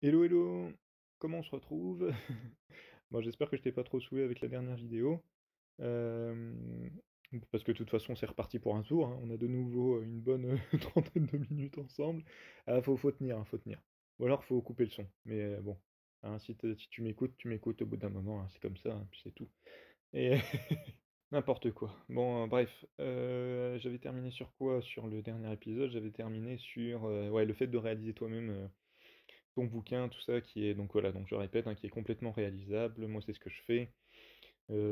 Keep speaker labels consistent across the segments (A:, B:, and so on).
A: Hello, hello! Comment on se retrouve? Bon, j'espère que je t'ai pas trop saoulé avec la dernière vidéo. Hem, Parce que de toute façon, c'est reparti pour un tour, hein. On a de nouveau, une bonne, trentaine de minutes ensemble. Ah, faut tenir, hein, faut tenir. Ou alors faut couper le son. Mais bon, hein, si tu m'écoutes, tu m'écoutes au bout d'un moment, hein, c'est comme ça, hein, puis c'est tout. Et n'importe quoi. Bon, bref, j'avais terminé sur quoi? Sur le dernier épisode, j'avais terminé sur, ouais, le fait de réaliser toi-même, ton bouquin, tout ça, qui est donc voilà, donc je répète, hein, qui est complètement réalisable. Moi, c'est ce que je fais.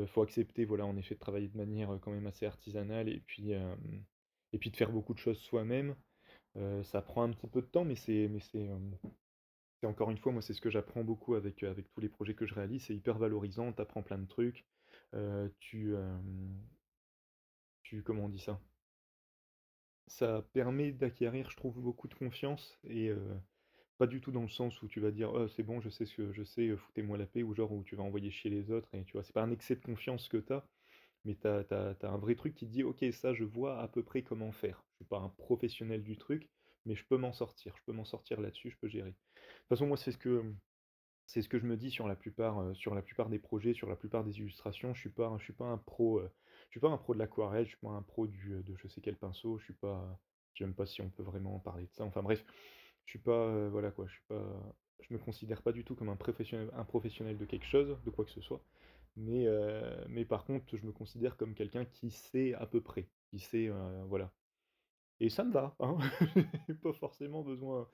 A: Faut accepter, voilà, en effet, de travailler de manière, quand même assez artisanale et puis de faire beaucoup de choses soi-même. Ça prend un petit peu de temps, c'est encore une fois, moi, c'est ce que j'apprends beaucoup avec tous les projets que je réalise. C'est hyper valorisant, tu apprends plein de trucs. Tu, comment on dit ça? Ça permet d'acquérir, je trouve, beaucoup de confiance et pas du tout dans le sens où tu vas dire: «Oh, c'est bon, je sais ce que je sais, foutez-moi la paix», ou genre où tu vas envoyer chier les autres et tu vois? C'est pas un excès de confiance que tu as, mais tu as un vrai truc qui te dit: «OK, ça, je vois à peu près comment faire. Je suis pas un professionnel du truc, mais je peux m'en sortir là-dessus, je peux gérer». De toute façon, moi, c'est ce que je me dis sur la plupart des projets, sur la plupart des illustrations. Je suis pas un pro, je suis pas un pro de l'aquarelle, je suis pas un pro de je sais quel pinceau, je sais même pas si on peut vraiment parler de ça. Enfin bref, je suis pas, voilà quoi, je me considère pas du tout comme un professionnel de quelque chose, de quoi que ce soit. Mais par contre, je me considère comme quelqu'un qui sait à peu près, qui sait, voilà. Et ça me va, hein. J'ai pas forcément besoin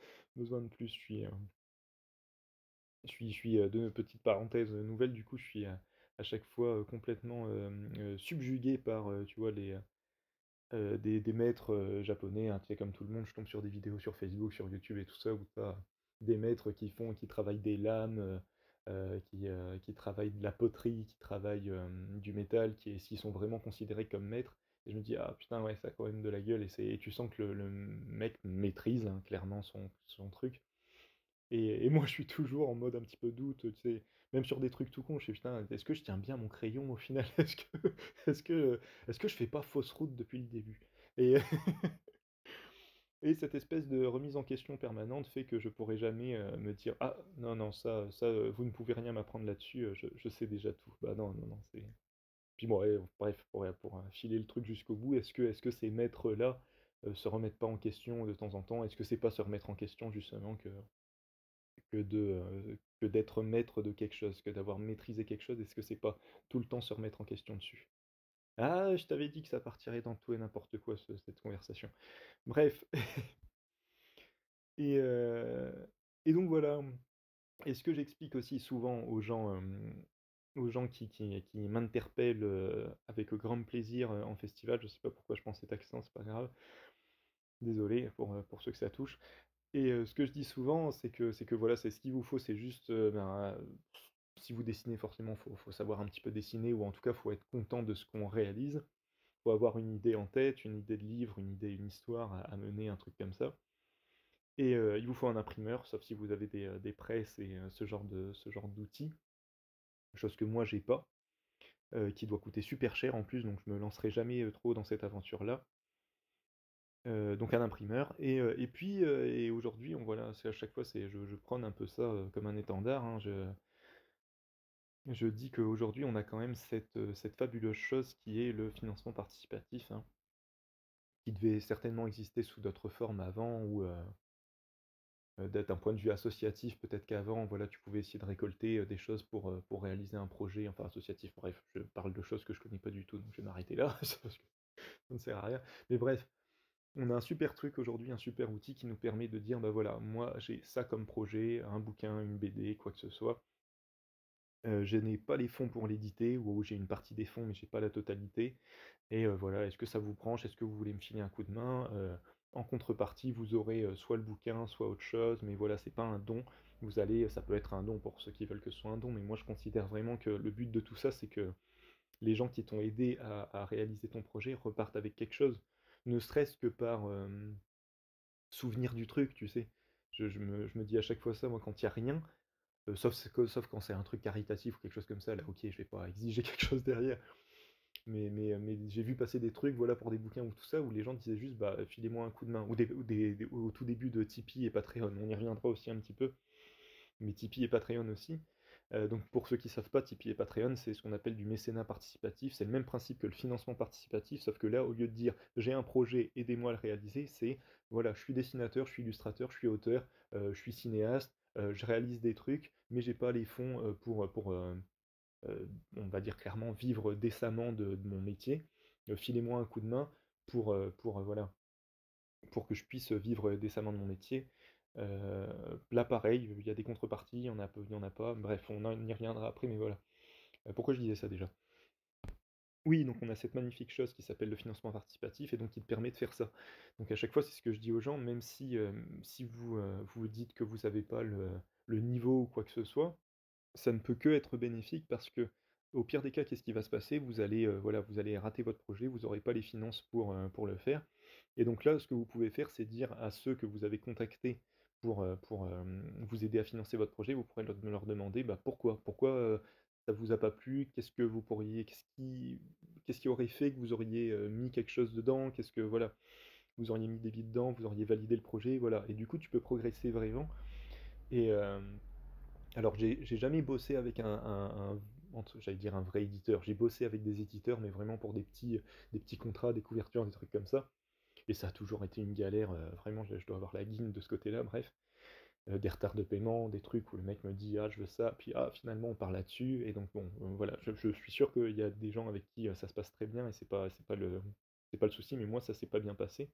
A: de plus. De petites parenthèses nouvelles, du coup, je suis à chaque fois, complètement, subjugué par, tu vois, des maîtres, japonais, hein. Tu sais, comme tout le monde, je tombe sur des vidéos sur Facebook, sur YouTube et tout ça, où tu des maîtres qui travaillent des lames, qui travaillent de la poterie, qui travaillent, du métal, s'ils sont vraiment considérés comme maîtres. Et je me dis: «Ah putain, ouais, ça a quand même de la gueule», et tu sens que le mec maîtrise, hein, clairement son truc. Et moi, je suis toujours en mode un petit peu doute, tu sais? Même sur des trucs tout cons, je fais: «Putain, est-ce que je tiens bien mon crayon au final? Est-ce que, est-ce que je fais pas fausse route depuis le début?» et et cette espèce de remise en question permanente fait que je pourrai jamais, me dire: «Ah non, non, ça, vous ne pouvez rien m'apprendre là-dessus, je sais déjà tout». Bah non, non, non, c'est puis bon, et bref, pour filer le truc jusqu'au bout, est-ce que ces maîtres-là, se remettent pas en question de temps en temps? Est-ce que c'est pas se remettre en question justement que d'être maître de quelque chose, que d'avoir maîtrisé quelque chose? Est-ce que c'est pas tout le temps se remettre en question dessus? Ah, je t'avais dit que ça partirait dans tout et n'importe quoi cette conversation. Bref, et heu et donc voilà, et ce que j'explique aussi souvent aux gens qui m'interpellent, avec grand plaisir, en festival, je sais pas pourquoi je prends cet accent, c'est pas grave, désolé pour ceux que ça touche. Et ce que je dis souvent, c'est que voilà, c'est ce qu'il vous faut, c'est juste, si vous dessinez forcément, faut savoir un petit peu dessiner, ou en tout cas, faut être content de ce qu'on réalise. Faut avoir une idée en tête, une idée de livre, une histoire à mener, un truc comme ça. Et il vous faut un imprimeur, sauf si vous avez des presses et ce genre d'outils, chose que moi j'ai pas, qui doit coûter super cher en plus, donc je me lancerai jamais, trop dans cette aventure-là. Donc un imprimeur, et puis, et aujourd'hui, on voilà, c'est à chaque fois, je prône un peu ça, comme un étendard, hein. Je dis qu'aujourd'hui, on a quand même cette fabuleuse chose qui est le financement participatif, hein, qui devait certainement exister sous d'autres formes avant, ou d'un point de vue associatif, peut-être qu'avant, voilà, tu pouvais essayer de récolter, des choses pour réaliser un projet, enfin associatif, bref, je parle de choses que je connais pas du tout, donc je vais m'arrêter là, parce que ça ne sert à rien. Mais bref, on a un super truc aujourd'hui, un super outil qui nous permet de dire: «Bah, voilà, moi j'ai ça comme projet, un bouquin, une BD, quoi que ce soit. Je n'ai pas les fonds pour l'éditer, ou j'ai une partie des fonds, mais j'ai pas la totalité, et voilà, est-ce que ça vous branche? Est-ce que vous voulez me filer un coup de main? En contrepartie, vous aurez, soit le bouquin, soit autre chose, mais voilà, c'est pas un don. Ça peut être un don pour ceux qui veulent que ce soit un don, mais moi je considère vraiment que le but de tout ça, c'est que les gens qui t'ont aidé à réaliser ton projet repartent avec quelque chose. Ne serait-ce que par, souvenir du truc, tu sais? Je me dis à chaque fois ça, moi, quand il y a rien, sauf quand c'est un truc caritatif ou quelque chose comme ça, là, OK, je vais pas exiger quelque chose derrière. Mais j'ai vu passer des trucs, voilà, pour des bouquins ou tout ça, où les gens disaient juste: «Bah, filez-moi un coup de main», ou au tout début de Tipeee et Patreon, on y reviendra aussi un petit peu. mais Tipeee et Patreon aussi. Donc pour ceux qui ne savent pas, Tipeee et Patreon, c'est ce qu'on appelle du mécénat participatif. C'est le même principe que le financement participatif, sauf que là, au lieu de dire j'ai un projet, aidez-moi à le réaliser, c'est voilà, je suis dessinateur, je suis illustrateur, je suis auteur, je suis cinéaste, je réalise des trucs, mais j'ai pas les fonds on va dire clairement, vivre décemment de mon métier. Filez-moi un coup de main voilà, pour que je puisse vivre décemment de mon métier. Là, pareil, il y a des contreparties, il y en a peu, il y en a pas. Bref, on y reviendra après, mais voilà. Pourquoi je disais ça déjà? Oui, donc on a cette magnifique chose qui s'appelle le financement participatif et donc qui te permet de faire ça. Donc à chaque fois, c'est ce que je dis aux gens, même si vous dites que vous n'avez pas le niveau ou quoi que ce soit, ça ne peut que être bénéfique parce que, au pire des cas, qu'est-ce qui va se passer? Vous allez, voilà, vous allez rater votre projet, vous n'aurez pas les finances pour le faire. Et donc là, ce que vous pouvez faire, c'est dire à ceux que vous avez contactés pour vous aider à financer votre projet, vous pourrez leur demander bah, pourquoi. Pourquoi ça vous a pas plu? Qu'est-ce que vous pourriez, qu'est-ce qui aurait fait que vous auriez mis quelque chose dedans? Qu'est-ce que, voilà, vous auriez mis des billes dedans, vous auriez validé le projet, voilà. Et du coup, tu peux progresser vraiment. Et, alors, j'ai jamais bossé avec j'allais dire un vrai éditeur. J'ai bossé avec des éditeurs, mais vraiment pour des petits contrats, des couvertures, des trucs comme ça. Et ça a toujours été une galère. Vraiment, je dois avoir la guine de ce côté-là. Bref, des retards de paiement, des trucs où le mec me dit ah je veux ça, puis ah finalement on part là-dessus. Et donc bon, voilà, je suis sûr qu'il y a des gens avec qui ça se passe très bien et c'est pas le souci. Mais moi ça s'est pas bien passé.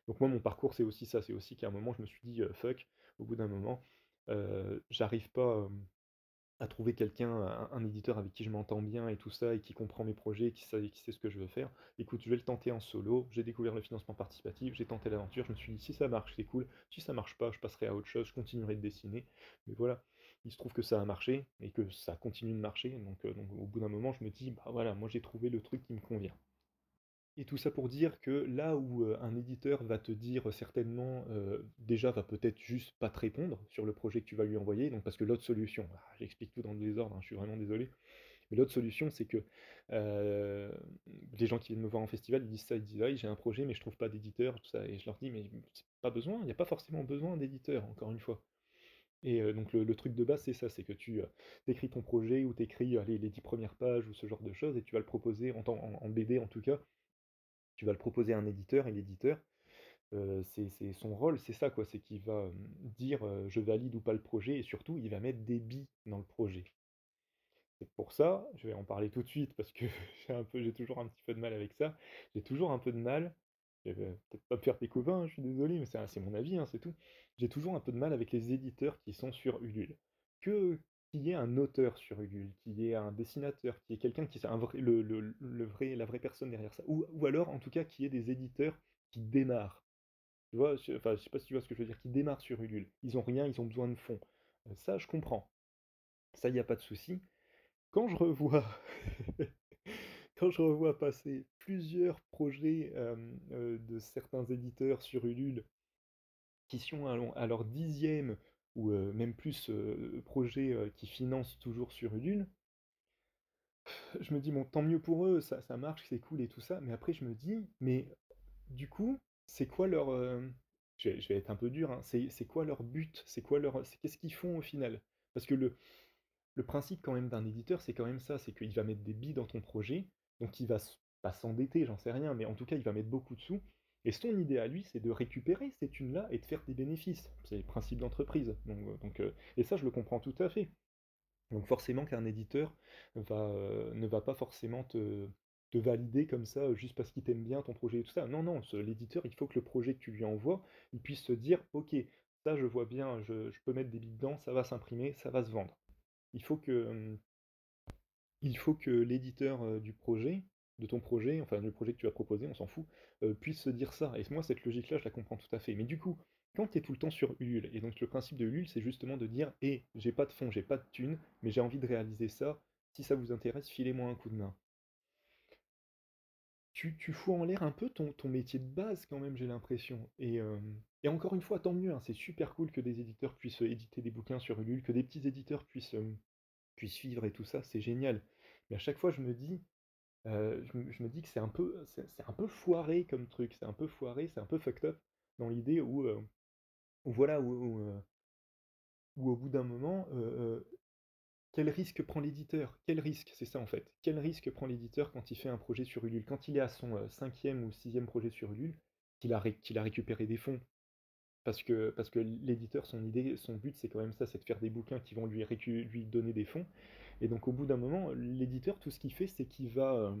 A: Donc moi mon parcours c'est aussi ça, c'est aussi qu'à un moment je me suis dit fuck. Au bout d'un moment, j'arrive pas. À trouver quelqu'un, un éditeur avec qui je m'entends bien et tout ça, et qui comprend mes projets, qui sait ce que je veux faire. Écoute, je vais le tenter en solo. J'ai découvert le financement participatif, j'ai tenté l'aventure. Je me suis dit, si ça marche, c'est cool. Si ça marche pas, je passerai à autre chose, je continuerai de dessiner. Mais voilà, il se trouve que ça a marché et que ça continue de marcher. Donc au bout d'un moment, je me dis, bah voilà, moi j'ai trouvé le truc qui me convient. Et tout ça pour dire que là où un éditeur va te dire certainement, déjà va peut-être juste pas te répondre sur le projet que tu vas lui envoyer, donc parce que l'autre solution, j'explique tout dans le désordre, hein, je suis vraiment désolé, mais l'autre solution c'est que euh, les gens qui viennent me voir en festival, ils disent ça, ils disent ah, j'ai un projet mais je trouve pas d'éditeur, tout ça, et je leur dis mais c'est pas besoin, il n'y a pas forcément besoin d'éditeur, encore une fois. Et donc le truc de base c'est ça, c'est que tu écris ton projet ou t'écris les 10 premières pages ou ce genre de choses et tu vas le proposer en BD en tout cas, tu vas le proposer à un éditeur et l'éditeur, c'est son rôle, c'est ça quoi, c'est qu'il va dire je valide ou pas le projet et surtout il va mettre des billes dans le projet. C'est pour ça, je vais en parler tout de suite parce que j'ai toujours un petit peu de mal avec ça. J'ai toujours un peu de mal, je vais peut-être pas me faire des copains, hein, je suis désolé, mais c'est mon avis, hein, c'est tout. J'ai toujours un peu de mal avec les éditeurs qui sont sur Ulule. Qu'il y ait un auteur sur Ulule, qu'il y ait un dessinateur, qu'il y ait quelqu'un qui c'est un vrai, la vraie personne derrière ça. Ou alors, en tout cas, qu'il y ait des éditeurs qui démarrent. Tu vois, enfin, je sais pas si tu vois ce que je veux dire, qui démarrent sur Ulule. Ils ont rien, ils ont besoin de fonds. Ça, je comprends. Ça, il n'y a pas de souci. Quand je revois, quand je revois passer plusieurs projets de certains éditeurs sur Ulule qui sont à leur dixième ou même plus projets qui financent toujours sur Ulule, je me dis, bon, tant mieux pour eux, ça marche, c'est cool et tout ça, mais après je me dis, mais du coup, c'est quoi leur... je vais être un peu dur, hein, c'est quoi leur but? Qu'est-ce qu'ils font au final? Parce que le principe quand même d'un éditeur, c'est quand même ça, c'est qu'il va mettre des billes dans ton projet, donc il va pas s'endetter, j'en sais rien, mais en tout cas il va mettre beaucoup de sous, et son idée à lui, c'est de récupérer ces thunes-là et de faire des bénéfices. C'est le principe d'entreprise. Et ça, je le comprends tout à fait. Donc forcément qu'un éditeur ne va pas forcément te valider comme ça, juste parce qu'il t'aime bien ton projet et tout ça. Non, non, l'éditeur, il faut que le projet que tu lui envoies, il puisse se dire, ok, ça je vois bien, je peux mettre des billes dedans, ça va s'imprimer, ça va se vendre. Il faut que, il faut que l'éditeur du projet, de ton projet, enfin le projet que tu as proposé, on s'en fout, puisse se dire ça. Et moi, cette logique-là, je la comprends tout à fait. Mais du coup, quand tu es tout le temps sur Ulule, et donc le principe de Ulule, c'est justement de dire, hé, j'ai pas de fonds, j'ai pas de thunes, mais j'ai envie de réaliser ça, si ça vous intéresse, filez-moi un coup de main. Tu fous en l'air un peu ton métier de base quand même, j'ai l'impression. Et encore une fois, tant mieux, hein, c'est super cool que des éditeurs puissent éditer des bouquins sur Ulule, que des petits éditeurs puissent vivre et tout ça, c'est génial. Mais à chaque fois, je me dis que c'est un peu foiré comme truc, c'est un peu foiré, c'est un peu fucked up dans l'idée où voilà, où au bout d'un moment, quel risque prend l'éditeur? Quel risque? C'est ça en fait. Quel risque prend l'éditeur quand il fait un projet sur Ulule? Quand il est à son 5e ou 6e projet sur Ulule, qu'il a récupéré des fonds, parce que l'éditeur, son idée, son but, c'est quand même ça, c'est de faire des bouquins qui vont lui donner des fonds. Et donc au bout d'un moment, l'éditeur, tout ce qu'il fait, c'est qu'il va,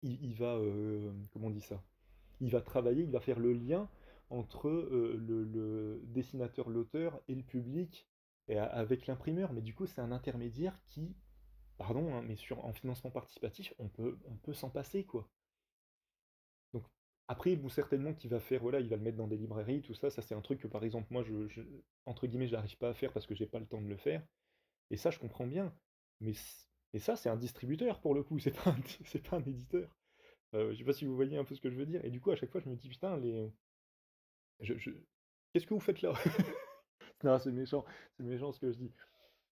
A: il va, comment on dit ça? Il va travailler, il va faire le lien entre le dessinateur, l'auteur et le public, et avec l'imprimeur. Mais du coup, c'est un intermédiaire qui, pardon, hein, mais en financement participatif, on peut s'en passer, quoi. Donc, après, bon, certainement qu'il va faire, voilà, il va le mettre dans des librairies, tout ça. Ça, c'est un truc que, par exemple, moi, entre guillemets, j'arrive pas à faire parce que j'ai pas le temps de le faire. Et ça, je comprends bien. Mais, et ça, c'est un distributeur, pour le coup, c'est pas un éditeur. Je sais pas si vous voyez un peu ce que je veux dire. Et du coup, à chaque fois, je me dis, putain, je, je- qu'est-ce que vous faites là? Non, c'est méchant ce que je dis.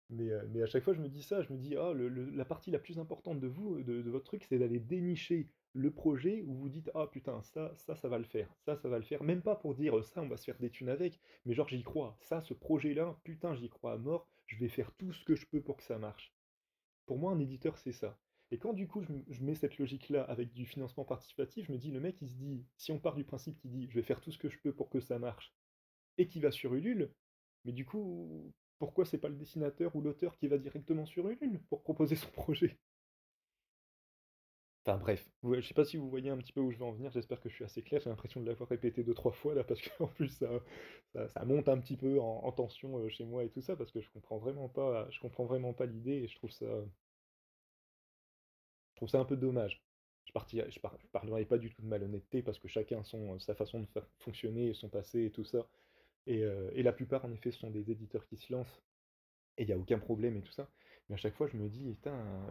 A: Mais à chaque fois, je me dis ça, je me dis, ah, la partie la plus importante de vous, de votre truc, c'est d'aller dénicher le projet où vous dites, ah putain, ça va le faire, ça va le faire. Même pas pour dire, ça, on va se faire des thunes avec, mais genre, j'y crois. Ça, ce projet-là, putain, j'y crois à mort, je vais faire tout ce que je peux pour que ça marche. Pour moi, un éditeur, c'est ça. Et quand du coup, je mets cette logique-là avec du financement participatif, je me dis, le mec, il se dit, si on part du principe qu'il dit, je vais faire tout ce que je peux pour que ça marche, et qui va sur Ulule, mais du coup, pourquoi c'est pas le dessinateur ou l'auteur qui va directement sur Ulule pour proposer son projet? Enfin bref, je sais pas si vous voyez un petit peu où je veux en venir, j'espère que je suis assez clair, j'ai l'impression de l'avoir répété deux, trois fois là, parce qu'en plus ça monte un petit peu en tension chez moi et tout ça, parce que je comprends vraiment pas l'idée et je trouve ça un peu dommage. Je parlerai pas du tout de malhonnêteté, parce que chacun a sa façon de fonctionner, et son passé et tout ça. Et la plupart, en effet, ce sont des éditeurs qui se lancent, et il n'y a aucun problème et tout ça. Mais à chaque fois, je me dis, putain,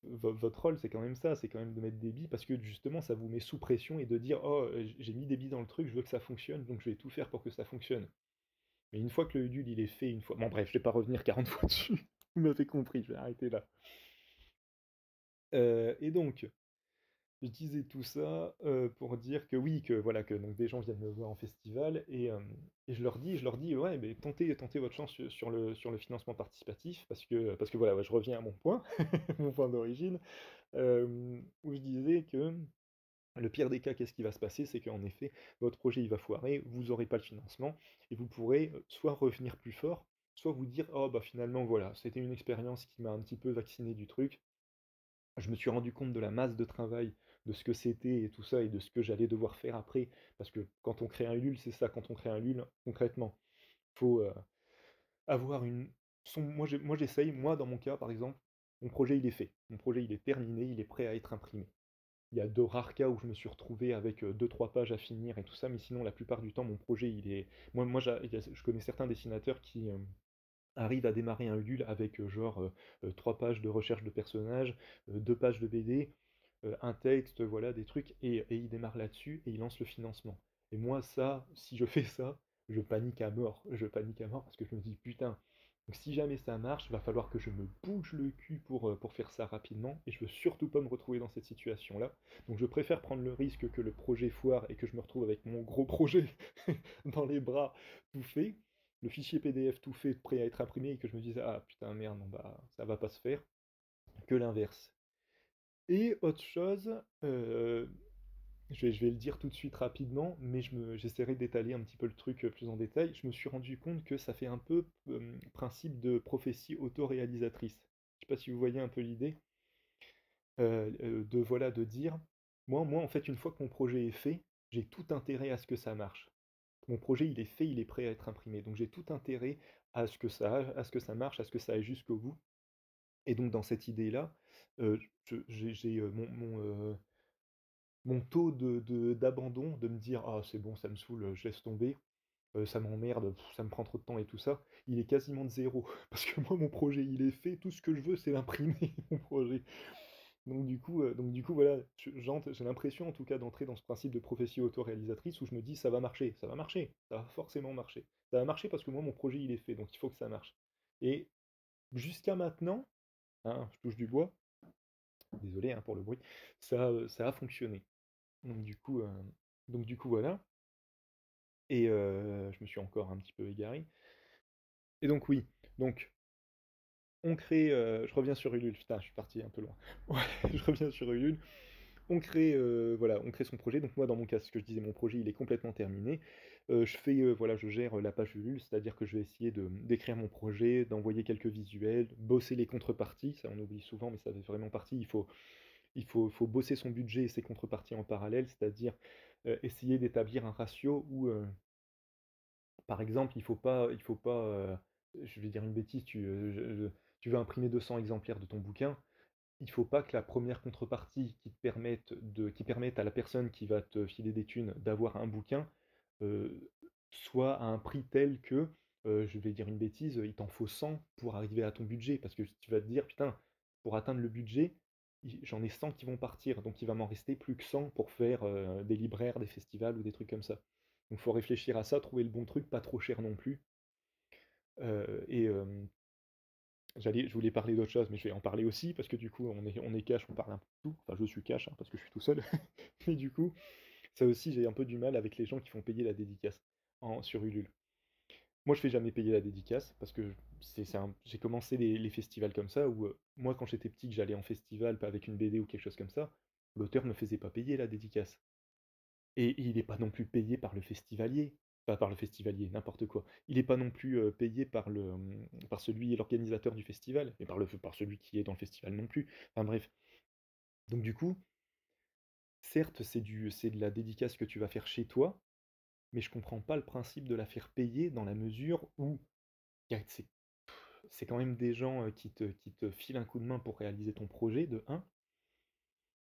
A: votre rôle, c'est quand même ça, c'est quand même de mettre des billes, parce que justement, ça vous met sous pression et de dire, oh, j'ai mis des billes dans le truc, je veux que ça fonctionne, donc je vais tout faire pour que ça fonctionne. Mais une fois que le Udul, il est fait, une fois. Bon, bref, je vais pas revenir 40 fois dessus. Vous m'avez compris, je vais arrêter là. Et donc, je disais tout ça pour dire que oui, que voilà, que donc des gens viennent me voir en festival, et je leur dis, ouais, mais tentez votre chance sur le financement participatif, parce que voilà, ouais, je reviens à mon point, mon point d'origine, où je disais que le pire des cas, qu'est-ce qui va se passer? C'est qu'en effet, votre projet il va foirer, vous n'aurez pas le financement, et vous pourrez soit revenir plus fort, soit vous dire, oh bah finalement voilà, c'était une expérience qui m'a un petit peu vacciné du truc, je me suis rendu compte de la masse de travail, de ce que c'était et tout ça, et de ce que j'allais devoir faire après. Parce que quand on crée un LUL, c'est ça, quand on crée un LUL, concrètement, il faut avoir une. Moi, j'essaye, moi, dans mon cas, par exemple, mon projet, il est fait. Mon projet, il est terminé, il est prêt à être imprimé. Il y a de rares cas où je me suis retrouvé avec deux trois pages à finir et tout ça, mais sinon, la plupart du temps, mon projet, il est. Moi je connais certains dessinateurs qui arrive à démarrer un Ulule avec genre 3 pages de recherche de personnages, 2 pages de BD, un texte, voilà, des trucs, et il démarre là-dessus et il lance le financement. Et moi, ça, si je fais ça, je panique à mort. Je panique à mort parce que je me dis, putain, donc si jamais ça marche, il va falloir que je me bouge le cul pour faire ça rapidement, et je veux surtout pas me retrouver dans cette situation-là. Donc je préfère prendre le risque que le projet foire et que je me retrouve avec mon gros projet dans les bras tout fait, le fichier PDF tout fait, prêt à être imprimé, et que je me dise, ah putain, merde, non, bah ça va pas se faire, que l'inverse. Et autre chose, je vais le dire tout de suite rapidement, mais j'essaierai d'étaler un petit peu le truc plus en détail. Je me suis rendu compte que ça fait un peu principe de prophétie autoréalisatrice. Je sais pas si vous voyez un peu l'idée, de voilà, de dire, moi en fait, une fois que mon projet est fait, j'ai tout intérêt à ce que ça marche. Mon projet, il est fait, il est prêt à être imprimé. Donc j'ai tout intérêt à ce que ça marche, à ce que ça aille jusqu'au bout. Et donc dans cette idée-là, j'ai mon taux d'abandon, de me dire, ah c'est bon, ça me saoule, je laisse tomber, ça m'emmerde, ça me prend trop de temps et tout ça, il est quasiment de zéro. Parce que moi, mon projet, il est fait, tout ce que je veux, c'est l'imprimer, mon projet. Donc du coup, voilà, j'ai l'impression en tout cas d'entrer dans ce principe de prophétie autoréalisatrice, où je me dis, ça va marcher, ça va marcher, ça va forcément marcher. Ça va marcher parce que moi, mon projet, il est fait, donc il faut que ça marche. Et jusqu'à maintenant, hein, je touche du bois, désolé hein, pour le bruit, ça a fonctionné. Donc du coup, voilà. Et je me suis encore un petit peu égaré. Et donc oui, donc on crée, je reviens sur Ulule, putain, je suis parti un peu loin. Ouais, je reviens sur Ulule. On crée, voilà, on crée son projet. Donc moi, dans mon cas, ce que je disais, mon projet, il est complètement terminé. Je fais, voilà, je gère la page Ulule, c'est-à-dire que je vais essayer d'écrire mon projet, d'envoyer quelques visuels, bosser les contreparties. Ça, on oublie souvent, mais ça fait vraiment partie. Il faut bosser son budget et ses contreparties en parallèle, c'est-à-dire essayer d'établir un ratio où, par exemple, il faut pas, je vais dire une bêtise, tu veux imprimer 200 exemplaires de ton bouquin, il faut pas que la première contrepartie qui permette à la personne qui va te filer des thunes d'avoir un bouquin euh, soit à un prix tel que, je vais dire une bêtise, il t'en faut 100 pour arriver à ton budget, parce que tu vas te dire, putain, pour atteindre le budget, j'en ai 100 qui vont partir, donc il va m'en rester plus que 100 pour faire des libraires, des festivals ou des trucs comme ça. Donc il faut réfléchir à ça, trouver le bon truc, pas trop cher non plus. Et je voulais parler d'autre chose, mais je vais en parler aussi, parce que du coup, on est cash, on parle un peu de tout. Enfin, je suis cash, hein, parce que je suis tout seul. Mais du coup, ça aussi, j'ai un peu du mal avec les gens qui font payer la dédicace sur Ulule. Moi, je fais jamais payer la dédicace, parce que j'ai commencé les festivals comme ça, où moi, quand j'étais petit, que j'allais en festival, pas avec une BD ou quelque chose comme ça, l'auteur ne faisait pas payer la dédicace. Et il n'est pas non plus payé par le festivalier. Pas par le festivalier, n'importe quoi. Il n'est pas non plus payé par celui, l'organisateur du festival, et par celui qui est dans le festival non plus. Enfin bref. Donc du coup, certes, c'est de la dédicace que tu vas faire chez toi, mais je comprends pas le principe de la faire payer dans la mesure où c'est quand même des gens qui te filent un coup de main pour réaliser ton projet, de un.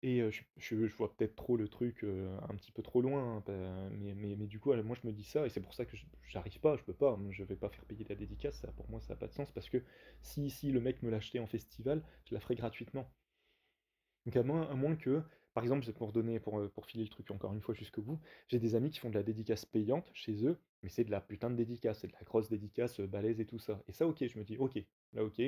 A: Et je vois peut-être trop le truc un petit peu trop loin, hein, mais du coup, moi je me dis ça, et c'est pour ça que j'arrive pas, je peux pas, je vais pas faire payer la dédicace, ça, pour moi ça n'a pas de sens, parce que si le mec me l'achetait en festival, je la ferais gratuitement. Donc à moins que, par exemple, c'est pour filer le truc encore une fois jusqu'au bout, j'ai des amis qui font de la dédicace payante chez eux, mais c'est de la putain de dédicace, c'est de la grosse dédicace balèze et tout ça. Et ça, ok, je me dis, ok, là ok,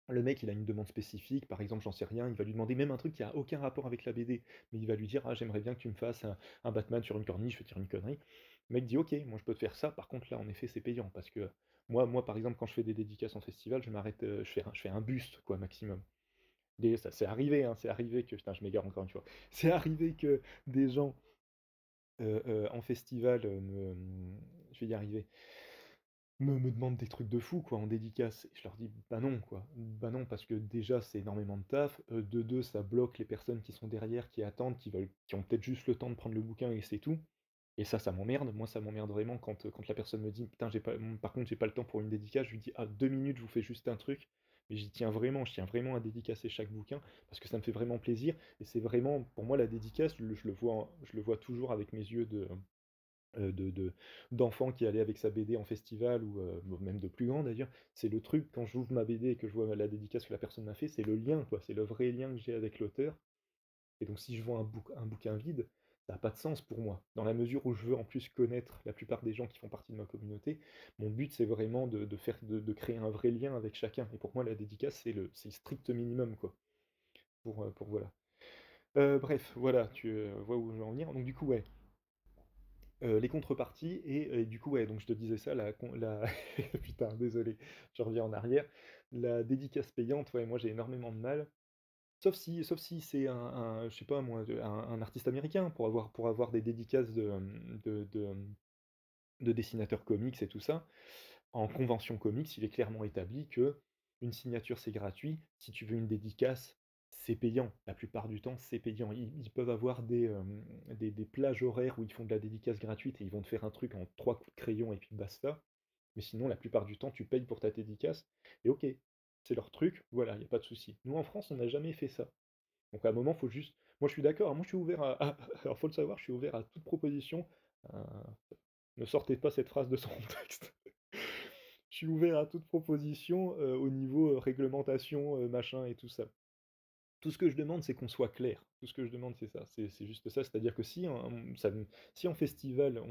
A: le mec, il a une demande spécifique, par exemple, j'en sais rien, il va lui demander même un truc qui a aucun rapport avec la BD, mais il va lui dire, ah, j'aimerais bien que tu me fasses un Batman sur une corniche, je vais te dire une connerie. Le mec dit, ok, moi je peux te faire ça, par contre là, en effet, c'est payant, parce que moi, par exemple, quand je fais des dédicaces en festival, je m'arrête, je fais un buste, quoi, maximum. Ça, c'est arrivé, hein, c'est arrivé que, putain, je m'égare encore une fois, c'est arrivé que des gens en festival je vais y arriver, me demandent des trucs de fou, quoi, en dédicace. Et je leur dis, bah non, quoi. Bah non, parce que déjà, c'est énormément de taf. De deux, ça bloque les personnes qui sont derrière, qui attendent, qui ont peut-être juste le temps de prendre le bouquin et c'est tout. Et ça m'emmerde. Moi, ça m'emmerde vraiment quand la personne me dit, putain, par contre, j'ai pas le temps pour une dédicace. Je lui dis, ah, 2 minutes, je vous fais juste un truc. Mais je tiens vraiment à dédicacer chaque bouquin parce que ça me fait vraiment plaisir. Et c'est vraiment, pour moi, la dédicace, je le vois toujours avec mes yeux d'enfant qui allait avec sa BD en festival ou même de plus grand d'ailleurs, c'est le truc quand j'ouvre ma BD et que je vois la dédicace que la personne m'a fait, c'est le lien quoi, c'est le vrai lien que j'ai avec l'auteur. Et donc si je vois un bouquin vide, ça n'a pas de sens pour moi. Dans la mesure où je veux en plus connaître la plupart des gens qui font partie de ma communauté, mon but c'est vraiment de créer un vrai lien avec chacun. Et pour moi la dédicace c'est le strict minimum quoi. Pour voilà. Bref, voilà, tu vois où je veux en venir. Donc du coup ouais, les contreparties et du coup ouais donc je te disais ça putain désolé je reviens en arrière, la dédicace payante, ouais, moi j'ai énormément de mal, sauf si c'est je sais pas moi un artiste américain pour avoir des dédicaces de dessinateurs comics et tout ça. En convention comics, il est clairement établi que une signature c'est gratuit, si tu veux une dédicace, c'est payant. La plupart du temps, c'est payant. Ils peuvent avoir des plages horaires où ils font de la dédicace gratuite et ils vont te faire un truc en 3 coups de crayon et puis basta. Mais sinon, la plupart du temps, tu payes pour ta dédicace. Et ok, c'est leur truc, voilà, il n'y a pas de souci. Nous, en France, on n'a jamais fait ça. Donc à un moment, faut juste. Moi, je suis d'accord, moi, je suis ouvert alors, faut le savoir, je suis ouvert à toute proposition. Euh, Ne sortez pas cette phrase de son contexte. Je suis ouvert à toute proposition au niveau réglementation, machin et tout ça. Tout ce que je demande, c'est qu'on soit clair. Tout ce que je demande, c'est ça. C'est juste ça. C'est-à-dire que si en festival,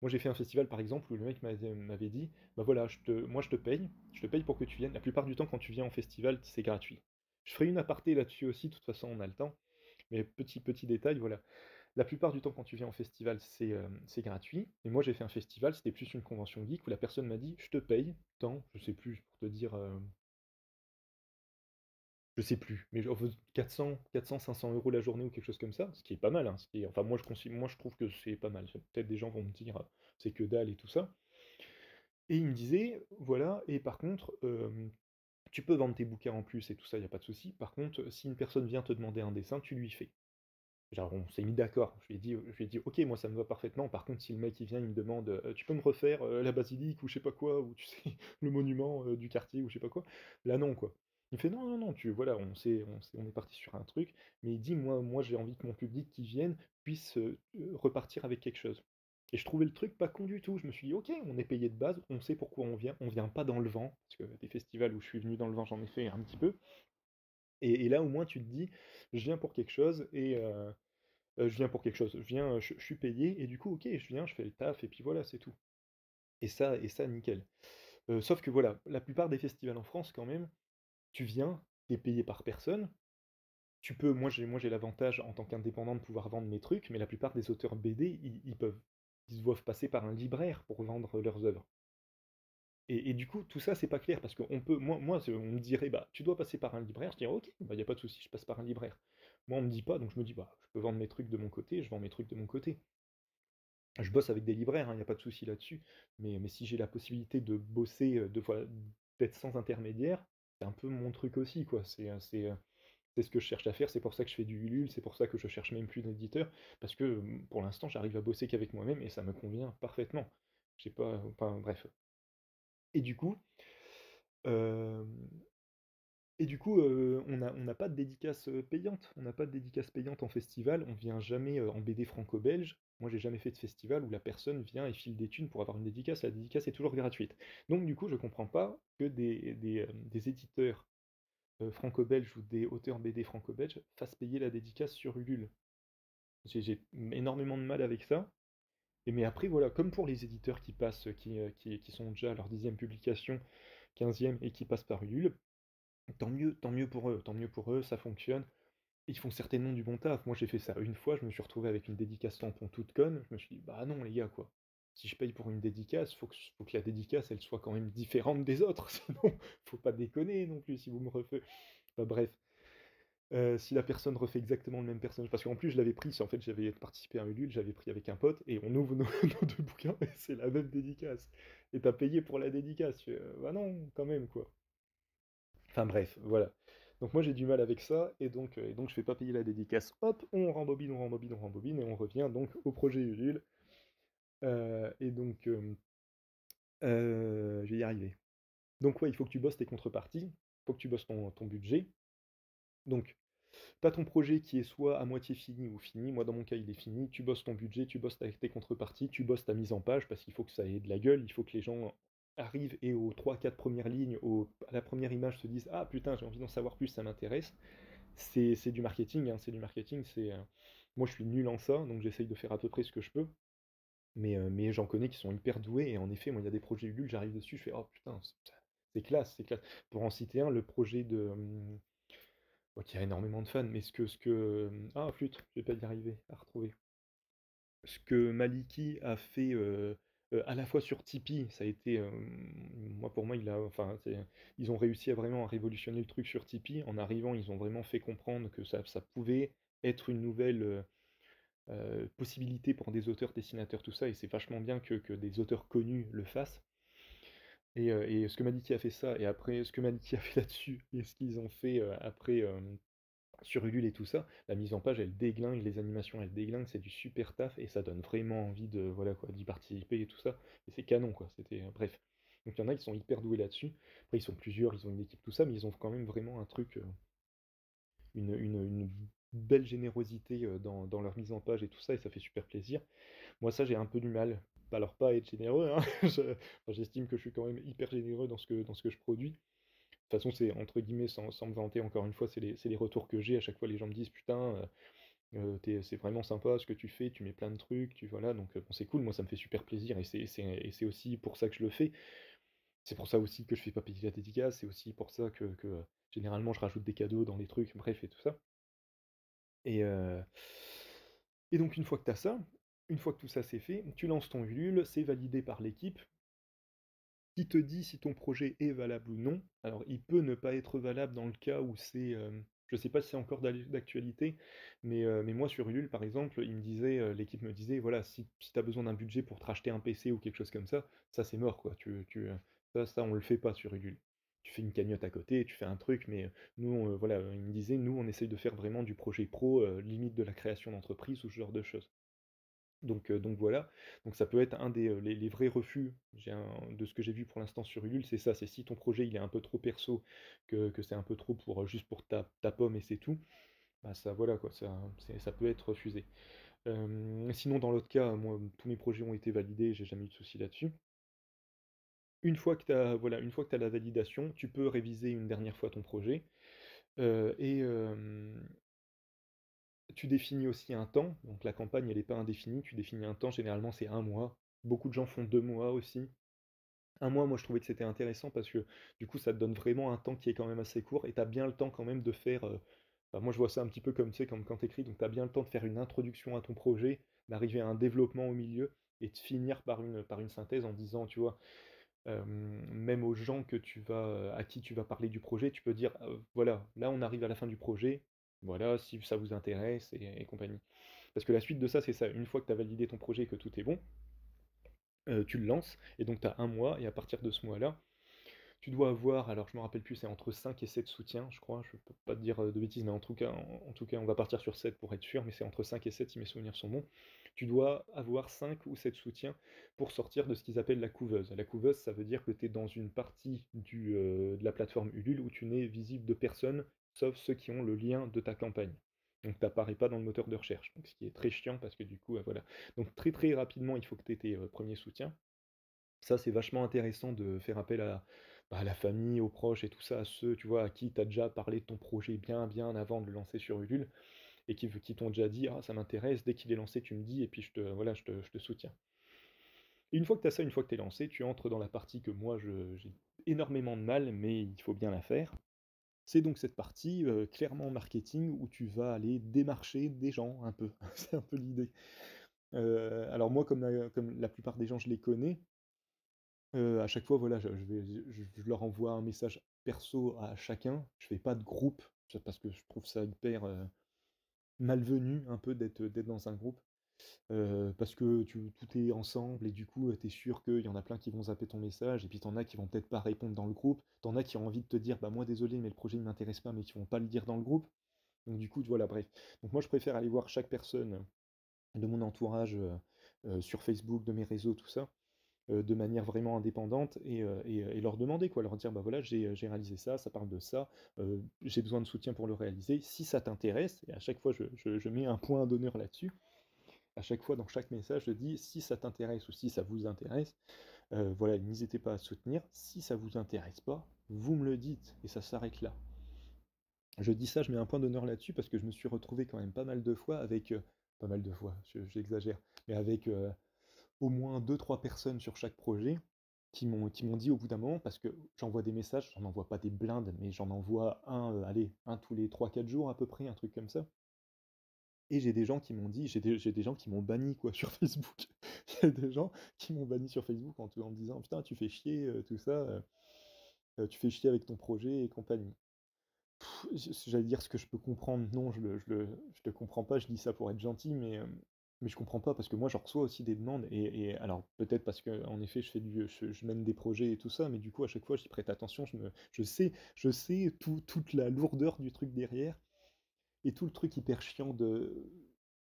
A: moi j'ai fait un festival par exemple où le mec m'avait dit, bah voilà, moi je te paye pour que tu viennes. La plupart du temps, quand tu viens en festival, c'est gratuit. Je ferai une aparté là-dessus aussi, de toute façon, on a le temps. Mais petit détail, voilà. La plupart du temps, quand tu viens en festival, c'est gratuit. Et moi, j'ai fait un festival, c'était plus une convention geek où la personne m'a dit: «Je te paye tant», je sais plus, pour te dire, je sais plus, mais genre 400-500 € la journée ou quelque chose comme ça, ce qui est pas mal, hein, ce qui est enfin moi je trouve que c'est pas mal. Peut-être des gens vont me dire, «C'est que dalle» et tout ça. Et il me disait: «Voilà et par contre, tu peux vendre tes bouquins en plus et tout ça, il y a pas de souci. Par contre, si une personne vient te demander un dessin, tu lui fais». Genre on s'est mis d'accord. Je lui ai dit: «OK, moi ça me va parfaitement. Par contre, si le mec il vient, il me demande, tu peux me refaire, la basilique ou je sais pas quoi, ou tu sais, le monument, du quartier ou je sais pas quoi». Là non, quoi. Il me fait: «Non, non, non, tu voilà, on est parti sur un truc, mais il dit: «Moi j'ai envie que mon public qui vienne puisse, repartir avec quelque chose». Et je trouvais le truc pas con du tout. Je me suis dit: «OK, on est payé de base, on sait pourquoi on vient pas dans le vent». Parce que des festivals où je suis venu dans le vent, j'en ai fait un petit peu. Et là au moins tu te dis: «Je viens pour quelque chose et je viens pour quelque chose, je viens, je suis payé et du coup, OK, je viens, je fais le taf et puis voilà, c'est tout. Et ça nickel. Sauf que voilà, la plupart des festivals en France quand même, tu viens, tu es payé par personne. Tu peux moi j'ai l'avantage en tant qu'indépendant de pouvoir vendre mes trucs, mais la plupart des auteurs BD, ils doivent passer par un libraire pour vendre leurs œuvres. Et du coup, tout ça, c'est pas clair parce qu'on peut moi, on me dirait: «Bah, tu dois passer par un libraire», je dirais: «OK, bah, il y a pas de souci, je passe par un libraire». Moi, on me dit pas, donc je me dis: «Bah, je peux vendre mes trucs de mon côté, je vends mes trucs de mon côté». Je bosse avec des libraires, il y a pas de souci là-dessus, mais si j'ai la possibilité de bosser, de voilà, d'être sans intermédiaire, c'est un peu mon truc aussi, quoi. C'est ce que je cherche à faire, c'est pour ça que je fais du Ulule, c'est pour ça que je cherche même plus d'éditeur, parce que, pour l'instant, j'arrive à bosser qu'avec moi-même et ça me convient parfaitement. J'ai pas enfin bref. Et du coup, hem on n'a pas de dédicace, payante. On n'a pas de dédicace payante en festival, on vient jamais, en BD franco-belge. Moi, j'ai jamais fait de festival où la personne vient et file des thunes pour avoir une dédicace. La dédicace est toujours gratuite. Donc du coup, je comprends pas que des éditeurs, franco-belges ou des auteurs BD franco-belges fassent payer la dédicace sur Ulule. J'ai énormément de mal avec ça. Mais après voilà, comme pour les éditeurs qui passent, qui sont déjà à leur 10e publication, 15e et qui passent par Ulule, tant mieux pour eux, ça fonctionne. Ils font certainement du bon taf. Moi, j'ai fait ça une fois, je me suis retrouvé avec une dédicace tampon toute conne. Je me suis dit: «Bah non, les gars, quoi. Si je paye pour une dédicace, faut que la dédicace, elle soit quand même différente des autres, sinon faut pas déconner non plus si vous me refaites». Enfin bref, si la personne refait exactement le même personnage parce qu'en plus je l'avais pris, en fait, j'avais participé à un Ulule, j'avais pris avec un pote et on ouvre nos nos 2 bouquins et c'est la même dédicace et tu as payé pour la dédicace. Je fais: «Bah non, quand même, quoi». Enfin bref, voilà. Donc moi j'ai du mal avec ça, et donc je fais pas payer la dédicace. Hop, on rembobine, on rembobine, on rembobine, et on revient donc au projet Ulule. Et donc, je vais y arriver. Donc ouais, il faut que tu bosses tes contreparties, il faut que tu bosses ton budget. Donc, tu as ton projet qui est soit à moitié fini ou fini. Moi dans mon cas il est fini. Tu bosses ton budget, tu bosses avec tes contreparties, tu bosses ta mise en page, parce qu'il faut que ça ait de la gueule, il faut que les gens arrivent et aux 3-4 premières lignes, à la première image se disent: «Ah putain, j'ai envie d'en savoir plus, ça m'intéresse». C'est du marketing, hein, c'est du marketing, moi je suis nul en ça, donc j'essaye de faire à peu près ce que je peux, mais j'en connais qui sont hyper doués et en effet, moi il y a des projets Ulule, j'arrive dessus, je fais: «Oh putain, c'est classe, c'est classe». Pour en citer un, le projet de, bon qui a énormément de fans, mais ah flûte, je vais pas y arriver à retrouver. Ce que Maliki a fait, à la fois sur Tipeee, ça a été, moi pour moi il a enfin ils ont réussi à vraiment révolutionner le truc sur Tipeee. En arrivant, ils ont vraiment fait comprendre que ça pouvait être une nouvelle, possibilité pour des auteurs, dessinateurs, tout ça, et c'est vachement bien que des auteurs connus le fassent. Et ce que Maliki a fait ça, et après ce que Maliki a fait là-dessus, et ce qu'ils ont fait, après, sur Ulule et tout ça, la mise en page, elle déglingue, les animations, elles déglinguent, c'est du super taf et ça donne vraiment envie de voilà quoi, d'y participer et tout ça. Et c'est canon quoi, c'était bref. Donc il y en a qui sont hyper doués là-dessus. Après ils sont plusieurs, ils ont une équipe tout ça, mais ils ont quand même vraiment un truc, une belle générosité dans leur mise en page et tout ça, et ça fait super plaisir. Moi ça j'ai un peu du mal. Alors pas à être généreux, hein. Enfin, j'estime que je suis quand même hyper généreux dans ce que je produis. De toute façon, c'est entre guillemets, sans me vanter, encore une fois, c'est les retours que j'ai. À chaque fois, les gens me disent: «Putain, c'est vraiment sympa ce que tu fais, tu mets plein de trucs, tu voilà», donc bon, c'est cool, moi ça me fait super plaisir, et c'est aussi pour ça que je le fais. C'est pour ça aussi que je fais pas payer la dédicace, c'est aussi pour ça que généralement je rajoute des cadeaux dans les trucs, bref et tout ça. Et Et donc une fois que tu as ça, une fois que tout ça c'est fait, tu lances ton Ulule, c'est validé par l'équipe qui te dit si ton projet est valable ou non. Alors il peut ne pas être valable dans le cas où c'est, je sais pas si c'est encore d'actualité, mais moi sur Ulule par exemple, il me disait, l'équipe me disait: «Voilà, si tu as besoin d'un budget pour te racheter un PC ou quelque chose comme ça c'est mort quoi, ça on le fait pas sur Ulule». Tu fais une cagnotte à côté, tu fais un truc, mais nous, voilà, il me disait: «Nous on essaye de faire vraiment du projet pro, limite de la création d'entreprise ou ce genre de choses». Donc voilà, donc ça peut être un des, les vrais refus, de ce que j'ai vu pour l'instant sur Ulule, c'est ça, c'est si ton projet il est un peu trop perso, que c'est un peu trop pour, juste pour ta pomme et c'est tout, bah ça voilà quoi, ça peut être refusé. Sinon dans l'autre cas, moi tous mes projets ont été validés, j'ai jamais eu de soucis là-dessus. Une fois que tu as voilà, une fois que tu la validation, tu peux réviser une dernière fois ton projet, et tu définis aussi un temps, donc la campagne elle est pas indéfinie, tu définis un temps, généralement c'est un mois. Beaucoup de gens font 2 mois aussi. Un mois, moi je trouvais que c'était intéressant parce que du coup ça te donne vraiment un temps qui est quand même assez court et tu as bien le temps quand même de faire, enfin, moi je vois ça un petit peu comme, tu sais, comme quand tu écris, donc tu as bien le temps de faire une introduction à ton projet, d'arriver à un développement au milieu et de finir par une synthèse en disant, tu vois, même aux gens à qui tu vas parler du projet, tu peux dire, voilà, là on arrive à la fin du projet, voilà, si ça vous intéresse et compagnie. Parce que la suite de ça, c'est ça, une fois que tu as validé ton projet et que tout est bon, tu le lances, et donc tu as un mois, et à partir de ce mois-là, tu dois avoir, alors je me rappelle plus, c'est entre 5 et 7 soutiens, je crois, je peux pas te dire de bêtises, mais en tout cas, on va partir sur 7 pour être sûr, mais c'est entre 5 et 7 si mes souvenirs sont bons. Tu dois avoir 5 ou 7 soutiens pour sortir de ce qu'ils appellent la couveuse. La couveuse, ça veut dire que tu es dans une partie de la plateforme Ulule où tu n'es visible de personne, sauf ceux qui ont le lien de ta campagne. Donc tu n'apparais pas dans le moteur de recherche, donc ce qui est très chiant parce que du coup, voilà. Donc très très rapidement, il faut que tu aies tes premiers soutiens. Ça, c'est vachement intéressant de faire appel à la famille, aux proches et tout ça, à ceux, tu vois, à qui tu as déjà parlé de ton projet bien, bien avant de le lancer sur Ulule, et qui t'ont déjà dit, ah, ça m'intéresse, dès qu'il est lancé, tu me dis, et puis voilà, je te soutiens. Et une fois que tu as ça, une fois que tu es lancé, tu entres dans la partie que moi, j'ai énormément de mal, mais il faut bien la faire. C'est donc cette partie, clairement marketing, où tu vas aller démarcher des gens, un peu. C'est un peu l'idée. Alors moi, comme la plupart des gens, je les connais. À chaque fois, voilà, je leur envoie un message perso à chacun. Je fais pas de groupe, parce que je trouve ça hyper, malvenu un peu d'être dans un groupe. Parce que tout est ensemble et du coup, tu es sûr qu'il y en a plein qui vont zapper ton message et puis tu en as qui vont peut-être pas répondre dans le groupe. Tu en as qui ont envie de te dire: «Bah, moi désolé, mais le projet ne m'intéresse pas», mais qui vont pas le dire dans le groupe. Donc du coup, voilà, bref. Donc moi, je préfère aller voir chaque personne de mon entourage, sur Facebook, de mes réseaux, tout ça, de manière vraiment indépendante, et leur demander, quoi, leur dire, bah voilà, j'ai réalisé ça, ça parle de ça, j'ai besoin de soutien pour le réaliser, si ça t'intéresse, et à chaque fois je mets un point d'honneur là-dessus, à chaque fois dans chaque message je dis si ça t'intéresse ou si ça vous intéresse, voilà, n'hésitez pas à soutenir, si ça vous intéresse pas, vous me le dites, et ça s'arrête là. Je dis ça, je mets un point d'honneur là-dessus parce que je me suis retrouvé quand même pas mal de fois avec, pas mal de fois, j'exagère, mais avec au moins deux trois personnes sur chaque projet qui m'ont dit au bout d'un moment, parce que j'envoie des messages, j'en envoie pas des blindes, mais j'en envoie un, allez, un tous les 3 4 jours à peu près, un truc comme ça. Et j'ai des gens qui m'ont dit, j'ai des gens qui m'ont banni quoi sur Facebook. Il y a des gens qui m'ont banni sur Facebook en me disant putain tu fais chier, tout ça, tu fais chier avec ton projet et compagnie. J'allais dire ce que je peux comprendre, non, je te comprends pas, je dis ça pour être gentil, mais je comprends pas parce que moi j'en reçois aussi des demandes, et alors peut-être parce que en effet je mène des projets et tout ça, mais du coup à chaque fois j'y prête attention, je sais toute la lourdeur du truc derrière, et tout le truc hyper chiant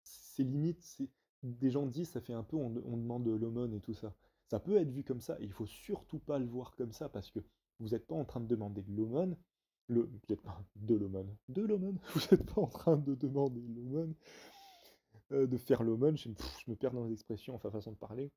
A: c'est limite, des gens disent ça fait un peu on demande de l'aumône et tout ça. Ça peut être vu comme ça, et il faut surtout pas le voir comme ça parce que vous n'êtes pas en train de demander de l'aumône, peut-être pas de l'aumône, vous n'êtes pas en train de demander l'aumône, de faire l'aumône, je me perds dans les expressions, enfin façon de parler.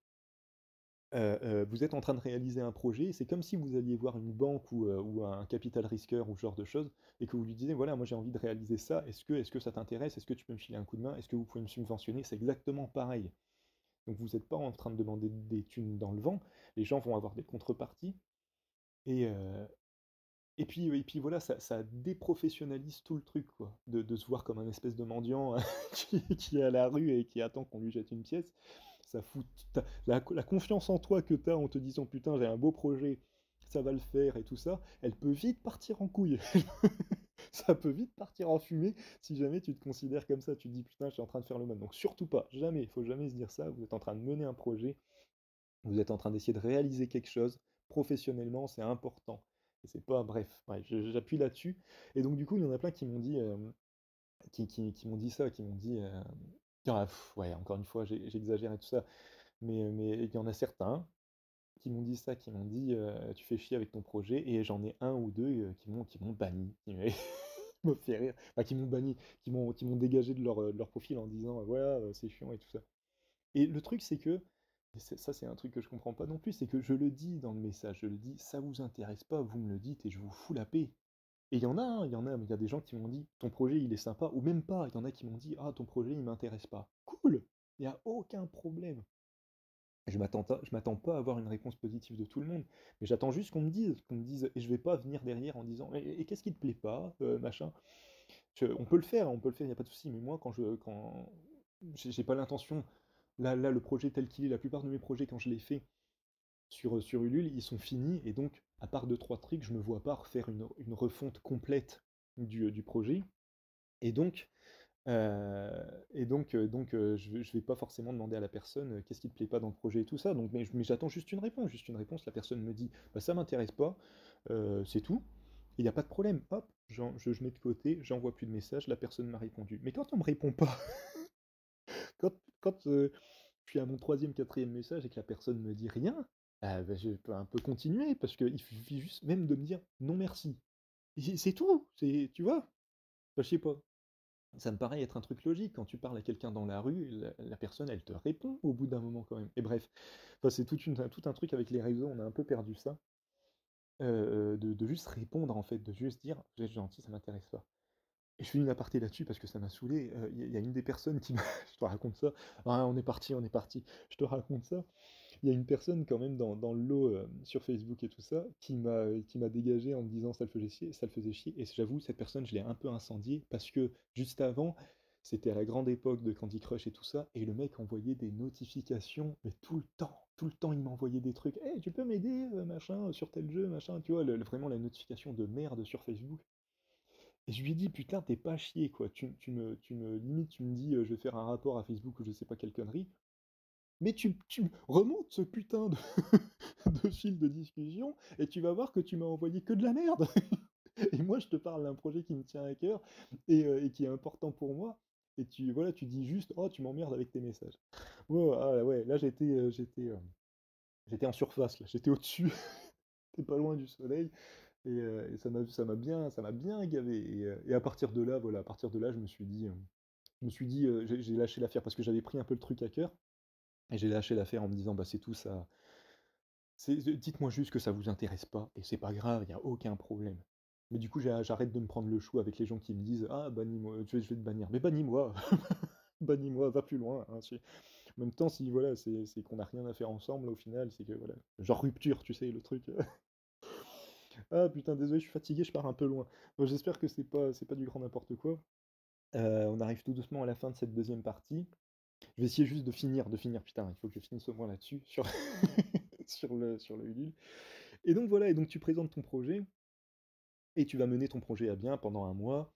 A: Vous êtes en train de réaliser un projet, c'est comme si vous alliez voir une banque ou un capital risqueur ou ce genre de choses, et que vous lui disiez, voilà, moi j'ai envie de réaliser ça, est-ce que ça t'intéresse? Est-ce que tu peux me filer un coup de main? Est-ce que vous pouvez me subventionner? C'est exactement pareil. Donc vous n'êtes pas en train de demander des thunes dans le vent, les gens vont avoir des contreparties, et, et puis voilà, ça déprofessionnalise tout le truc, quoi, de se voir comme un espèce de mendiant qui est à la rue et qui attend qu'on lui jette une pièce. Ça fout la confiance en toi que tu as en te disant: «Putain, j'ai un beau projet, ça va le faire» et tout ça, elle peut vite partir en couille. Ça peut vite partir en fumée si jamais tu te considères comme ça. Tu te dis: «Putain, je suis en train de faire le mal». Donc surtout pas, jamais, il faut jamais se dire ça. Vous êtes en train de mener un projet, vous êtes en train d'essayer de réaliser quelque chose professionnellement, c'est important. Et c'est pas bref, ouais, j'appuie là-dessus. Et donc du coup, il y en a plein qui m'ont dit, qui m'ont dit ça, qui m'ont dit, ah, ouais, encore une fois, j'exagère et tout ça, mais il y en a certains qui m'ont dit ça, qui m'ont dit, «Tu fais chier avec ton projet» et j'en ai un ou 2 qui m'ont banni, me fait rire, enfin qui m'ont banni, qui m'ont dégagé de leur profil en disant, «Voilà, c'est chiant» et tout ça. Et le truc, c'est que, et ça, c'est un truc que je comprends pas non plus, c'est que je le dis dans le message, je le dis: «Ça vous intéresse pas, vous me le dites et je vous fous la paix». Et il y en a, hein, il y a des gens qui m'ont dit: «Ton projet, il est sympa» ou même pas, il y en a qui m'ont dit: «Ah, ton projet, il m'intéresse pas». Cool! Il y a aucun problème. Je m'attends pas à avoir une réponse positive de tout le monde, mais j'attends juste qu'on me dise et je vais pas venir derrière en disant: «Et qu'est-ce qui te plaît pas, machin?» On peut le faire, il y a pas de souci, mais moi quand j'ai pas l'intention. Là, le projet tel qu'il est, la plupart de mes projets, quand je les fais sur Ulule, ils sont finis, et donc, à part deux trois trucs, je me vois pas refaire une refonte complète du projet. Et donc, je vais pas forcément demander à la personne qu'est-ce qui te plaît pas dans le projet et tout ça. Donc, mais j'attends juste une réponse, juste une réponse. La personne me dit, bah, ça m'intéresse pas, c'est tout. Il n'y a pas de problème. Hop, je mets de côté, j'envoie plus de messages, la personne m'a répondu. Mais quand on me répond pas, quand je suis à mon troisième, quatrième message et que la personne me dit rien, bah, je peux un peu continuer parce qu'il suffit juste même de me dire non merci. Et c'est tout, tu vois? Enfin, je sais pas. Ça me paraît être un truc logique. Quand tu parles à quelqu'un dans la rue, la personne, elle te répond au bout d'un moment quand même. Et bref, enfin, c'est tout un truc avec les réseaux, on a un peu perdu ça. De juste répondre en fait, de juste dire: «Vous êtes gentil, ça m'intéresse pas». Et je fais une aparté là-dessus parce que ça m'a saoulé. Il y a une des personnes qui m'a je te raconte ça. Ah, on est parti, on est parti. Je te raconte ça. Il y a une personne quand même dans le lot, sur Facebook et tout ça, qui m'a dégagé en me disant: ça le faisait chier» et j'avoue, cette personne, je l'ai un peu incendiée parce que juste avant, c'était à la grande époque de Candy Crush et tout ça, et le mec envoyait des notifications, mais tout le temps, il m'envoyait des trucs: «Hey, tu peux m'aider, machin, sur tel jeu, machin», tu vois? Vraiment la notification de merde sur Facebook. Et je lui ai dit: «Putain, t'es pas chier, quoi. Limite, tu me dis, je vais faire un rapport à Facebook ou je sais pas quelle connerie, mais tu me remontes ce putain de de fil de discussion et tu vas voir que tu m'as envoyé que de la merde». Et moi, je te parle d'un projet qui me tient à cœur et qui est important pour moi, et voilà, tu dis juste: «Oh, tu m'emmerdes avec tes messages». Ouais, ah ouais, là, j'étais en surface, là, j'étais au-dessus, j'étais pas loin du soleil. Et ça m'a bien gavé. Et à partir de là, voilà, à partir de là, je me suis dit, j'ai lâché l'affaire parce que j'avais pris un peu le truc à cœur, et j'ai lâché l'affaire en me disant: «Bah, c'est tout ça, dites-moi juste que ça vous intéresse pas et c'est pas grave, il y a aucun problème». Mais du coup, j'arrête de me prendre le chou avec les gens qui me disent: «Ah, bannis-moi, je vais te bannir». Mais bannis-moi! Bannis-moi, va plus loin, hein, en même temps, si voilà, c'est qu'on a rien à faire ensemble au final, c'est que voilà, genre rupture, tu sais, le truc. Ah putain, désolé, je suis fatigué, je pars un peu loin. Bon, j'espère que c'est pas du grand n'importe quoi. On arrive tout doucement à la fin de cette deuxième partie. Je vais essayer juste de finir, putain, il faut que je finisse au moins là-dessus, sur sur le Ulule. Et donc voilà, et donc tu présentes ton projet et tu vas mener ton projet à bien pendant un mois.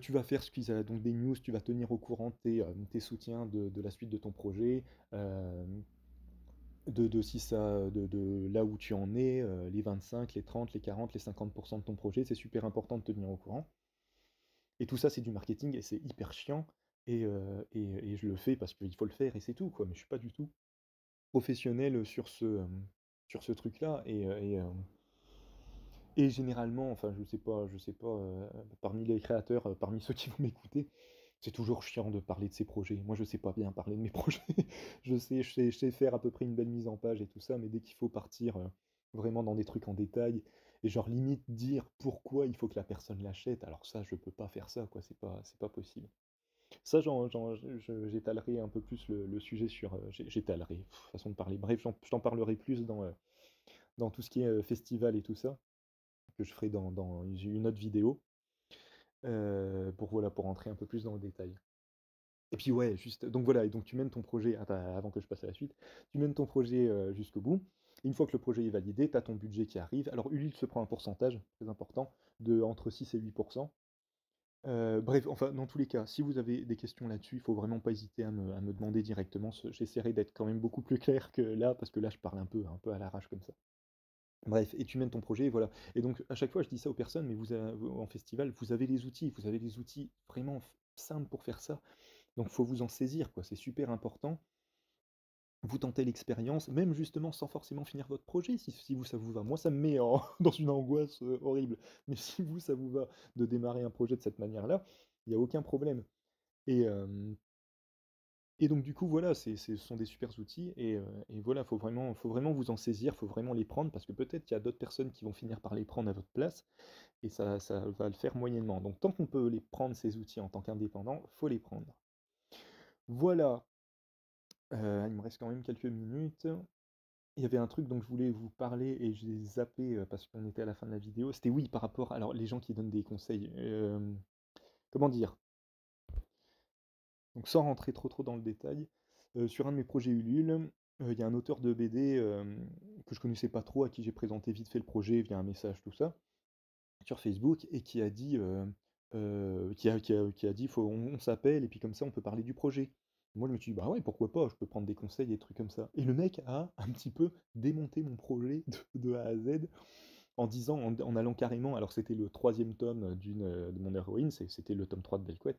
A: Tu vas faire ce qu'ils a donc des news, tu vas tenir au courant tes soutiens de la suite de ton projet, hem, de si ça de là où tu en es, les 25, les 30, les 40, les 50 de ton projet. C'est super important de te tenir au courant. Et tout ça, c'est du marketing et c'est hyper chiant, et je le fais parce qu'il faut le faire et c'est tout, quoi. Mais je suis pas du tout professionnel sur ce truc-là, et généralement, enfin, je sais pas, parmi les créateurs, parmi ceux qui vont m'écouter, c'est toujours chiant de parler de ses projets. Moi, je sais pas bien parler de mes projets. Je sais faire à peu près une belle mise en page et tout ça, mais dès qu'il faut partir, vraiment dans des trucs en détail et genre limite dire pourquoi il faut que la personne l'achète, alors ça, je peux pas faire ça, quoi, c'est pas possible. Ça, j'étalerai un peu plus le sujet j'étalerai, façon de parler. Bref, je t'en parlerai plus dans tout ce qui est, festival et tout ça, que je ferai dans une autre vidéo, pour voilà, pour rentrer un peu plus dans le détail. Et puis ouais, juste donc voilà et donc tu mènes ton projet attends, avant que je passe à la suite, tu mènes ton projet, jusqu'au bout. Une fois que le projet est validé, tu as ton budget qui arrive. Alors Ulule se prend un pourcentage, très important, de entre 6 et 8. Bref, enfin, dans tous les cas, si vous avez des questions là-dessus, il faut vraiment pas hésiter à me demander directement. J'essaierai d'être quand même beaucoup plus clair que là, parce que là, je parle un peu à l'arrache comme ça. Bref, et tu mènes ton projet, et voilà. Et donc, à chaque fois, je dis ça aux personnes, mais en festival, vous avez les outils vraiment simples pour faire ça. Donc, faut vous en saisir, quoi. C'est super important. Vous tentez l'expérience, même justement sans forcément finir votre projet, si vous, ça vous va. Moi, ça me met dans une angoisse horrible. Mais si vous, ça vous va de démarrer un projet de cette manière-là, il n'y a aucun problème. Et, euh, et donc, du coup, voilà, ce sont des super outils. Et voilà, faut vraiment vous en saisir, faut vraiment les prendre, parce que peut-être qu'il y a d'autres personnes qui vont finir par les prendre à votre place, et ça va le faire moyennement. Donc, tant qu'on peut les prendre, ces outils, en tant qu'indépendant, faut les prendre. Voilà. Il me reste quand même quelques minutes. Il y avait un truc dont je voulais vous parler et je l'ai zappé parce qu'on était à la fin de la vidéo. C'était oui, par rapport. Alors, les gens qui donnent des conseils. Comment dire? Donc, sans rentrer trop dans le détail, sur un de mes projets Ulule, il y a un auteur de BD que je connaissais pas trop, à qui j'ai présenté vite fait le projet via un message, tout ça, sur Facebook, et qui a dit, qui a dit on s'appelle et puis comme ça on peut parler du projet. Moi je me suis dit, bah ouais, pourquoi pas, je peux prendre des conseils et des trucs comme ça. Et le mec a un petit peu démonté mon projet de A à Z en disant, en allant carrément, alors c'était le troisième tome de mon héroïne, c'était le tome 3 de Belquet,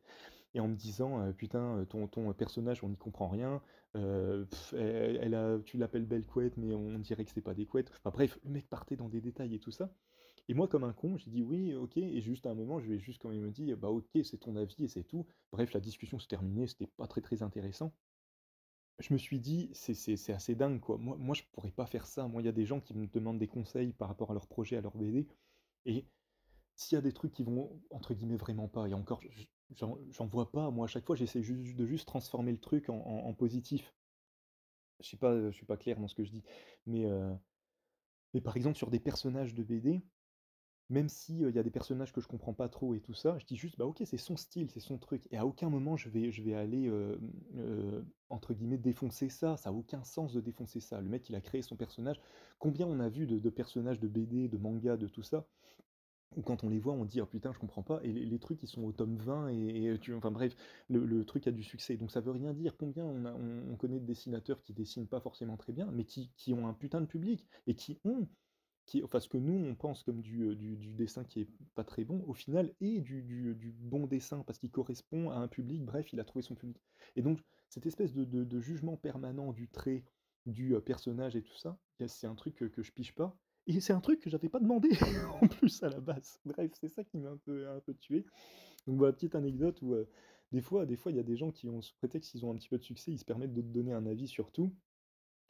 A: et en me disant, putain, ton personnage, on n'y comprend rien, tu l'appelles Belquet, mais on dirait que c'est pas des couettes. Enfin bref, le mec partait dans des détails et tout ça. Et moi, comme un con, j'ai dit oui, ok, et juste à un moment, je lui ai juste quand même dit, bah ok, c'est ton avis et c'est tout. Bref, la discussion se terminait, c'était pas très intéressant. Je me suis dit, c'est assez dingue, quoi. Moi, je pourrais pas faire ça. Moi, il y a des gens qui me demandent des conseils par rapport à leur projet, à leur BD, et s'il y a des trucs qui vont, entre guillemets, vraiment pas, et encore, j'en vois pas, moi, à chaque fois, j'essaie juste transformer le truc en positif. Je sais pas, je suis pas clair dans ce que je dis, mais, euh, mais par exemple, sur des personnages de BD, même si, il y a des personnages que je comprends pas trop et tout ça, je dis juste: «Bah, OK, c'est son style, c'est son truc» et à aucun moment je vais aller, entre guillemets «défoncer» ça. Ça a aucun sens de défoncer ça. Le mec, il a créé son personnage. Combien on a vu de personnages de BD, de manga, de tout ça, où quand on les voit, on dit: «Oh putain, je comprends pas» et les trucs, ils sont au tome 20 et enfin bref, le truc a du succès. Donc ça veut rien dire. Combien on connaît de dessinateurs qui dessinent pas forcément très bien, mais qui ont un putain de public et enfin, ce que nous, on pense comme du dessin qui est pas très bon, au final, est du bon dessin, parce qu'il correspond à un public, bref, il a trouvé son public. Et donc, cette espèce de jugement permanent du trait, du personnage et tout ça, c'est un truc que je pige pas. Et c'est un truc que j'avais pas demandé en plus à la base. Bref, c'est ça qui m'a un peu tué. Donc voilà, petite anecdote où des fois, il y a des gens qui ont, sous prétexte qu'ils ont un petit peu de succès, ils se permettent de te donner un avis sur tout.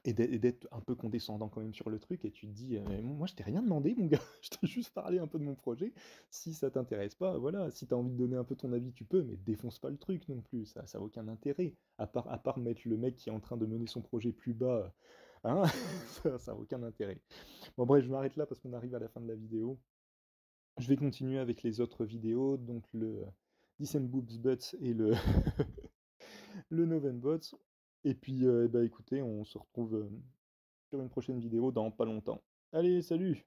A: Et d'être un peu condescendant quand même sur le truc, et tu te dis, moi je t'ai rien demandé mon gars, je t'ai juste parlé un peu de mon projet. Si ça t'intéresse pas, voilà, si t'as envie de donner un peu ton avis, tu peux, mais défonce pas le truc non plus, ça a aucun intérêt. À part mettre le mec qui est en train de mener son projet plus bas, hein, ça a aucun intérêt. Bon bref, je m'arrête là parce qu'on arrive à la fin de la vidéo. Je vais continuer avec les autres vidéos, donc le Decent Boobs Butts et le le Novenbots. Et puis, bah écoutez, on se retrouve sur une prochaine vidéo dans pas longtemps. Allez, salut!